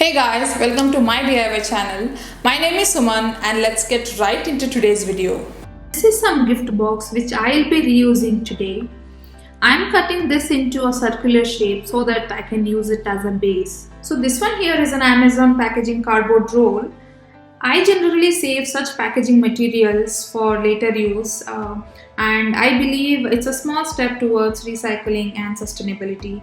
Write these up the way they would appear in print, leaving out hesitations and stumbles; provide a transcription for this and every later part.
Hey guys, welcome to my DIY channel. My name is Suman and let's get right into today's video. This is some gift box which I'll be reusing today. I'm cutting this into a circular shape so that I can use it as a base. So this one here is an Amazon packaging cardboard roll. I generally save such packaging materials for later use and I believe it's a small step towards recycling and sustainability.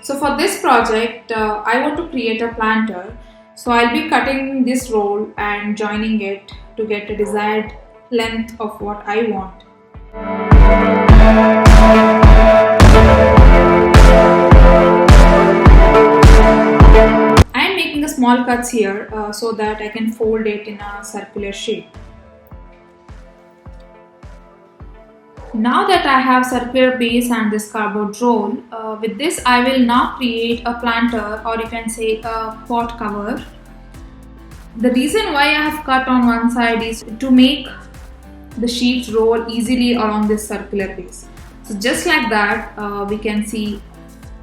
So for this project, I want to create a planter. So I'll be cutting this roll and joining it to get a desired length of what I want. I am making a small cuts here so that I can fold it in a circular shape. Now that I have circular base and this cardboard roll, with this I will now create a planter, or you can say a pot cover. The reason why I have cut on one side is to make the sheets roll easily along this circular base. So just like that, we can see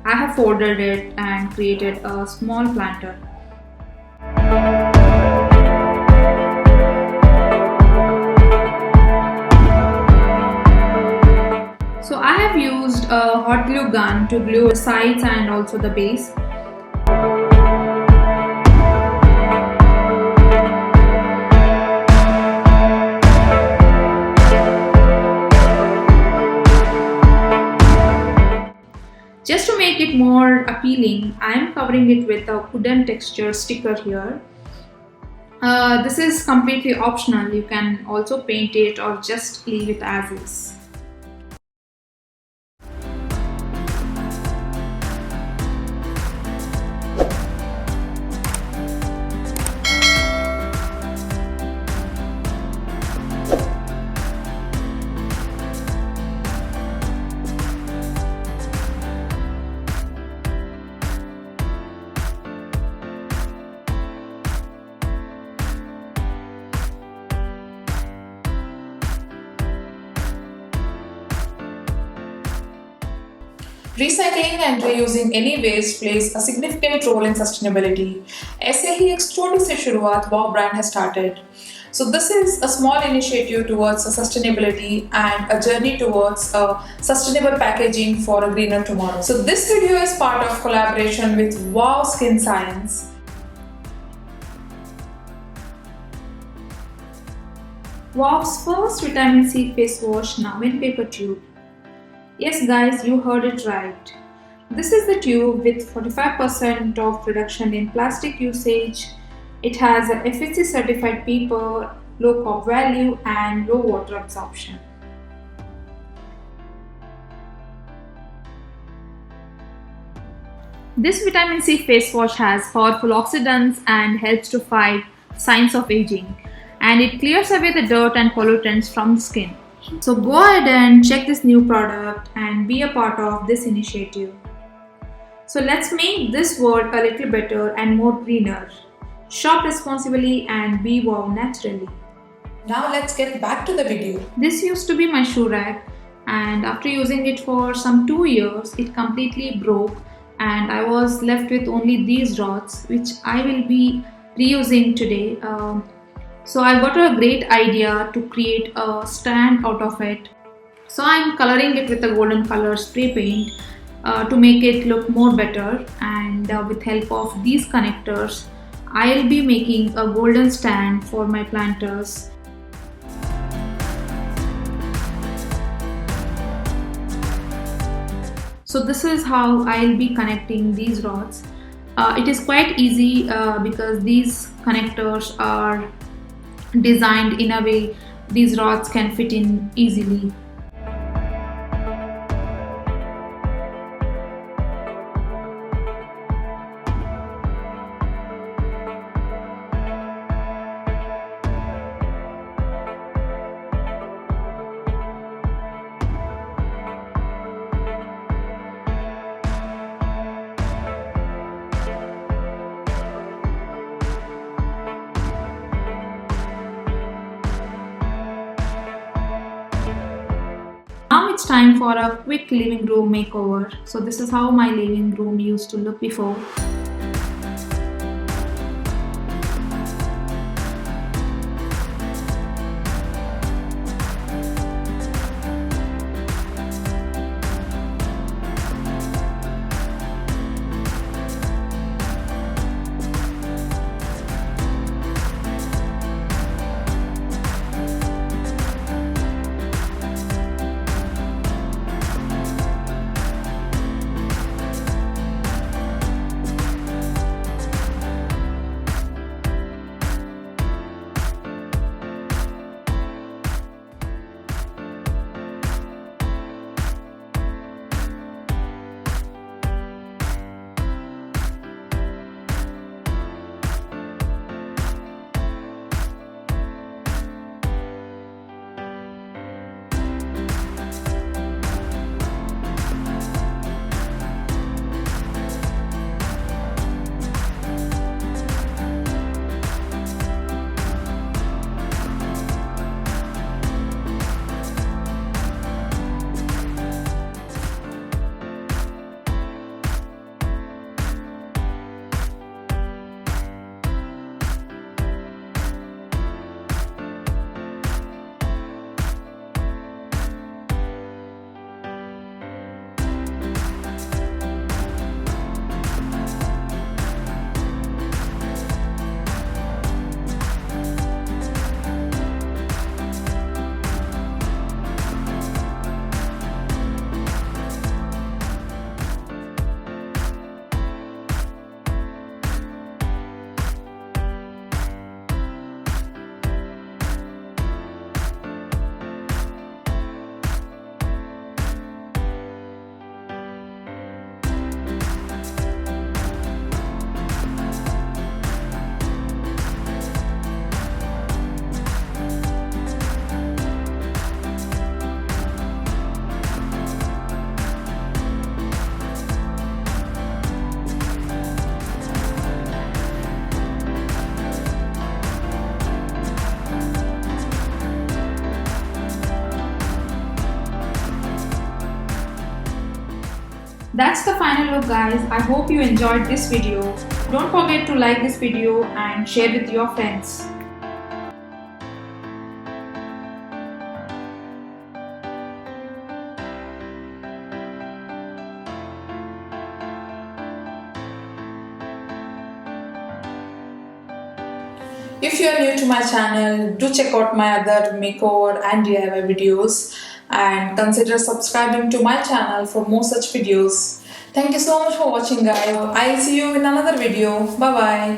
I have folded it and created a small planter. So I have used a hot glue gun to glue the sides and also the base. Just to make it more appealing, I am covering it with a wooden texture sticker here. This is completely optional. You can also paint it or just leave it as is. Recycling and reusing any waste plays a significant role in sustainability. ऐसे ही एक छोटी सी शुरुआत WOW brand has started. So this is a small initiative towards sustainability and a journey towards a sustainable packaging for a greener tomorrow. So this video is part of collaboration with WOW Skin Science. WOW's first vitamin C face wash, now in paper tube. Yes guys, you heard it right. This is the tube with 45% of reduction in plastic usage. It has a FSC certified paper, low COP value and low water absorption. This vitamin C face wash has powerful oxidants and helps to fight signs of aging, and it clears away the dirt and pollutants from the skin. So go ahead and check this new product and be a part of this initiative. So let's make this world a little better and more greener. Shop responsibly and be WOW naturally. Now let's get back to the video. This used to be my shoe rack, and after using it for some 2 years, it completely broke and I was left with only these rods, which I will be reusing today. So I got a great idea to create a stand out of it. So I'm coloring it with a golden color spray paint to make it look more better, and with help of these connectors I'll be making a golden stand for my planters. So this is how I'll be connecting these rods. It is quite easy because these connectors are designed in a way these rods can fit in easily. Now it's time for a quick living room makeover. So this is how my living room used to look before. That's the final look, guys. I hope you enjoyed this video. Don't forget to like this video and share with your friends. If you are new to my channel, do check out my other makeover and DIY videos and consider subscribing to my channel for more such videos. Thank you so much for watching, guys. I'll see you in another video. Bye bye.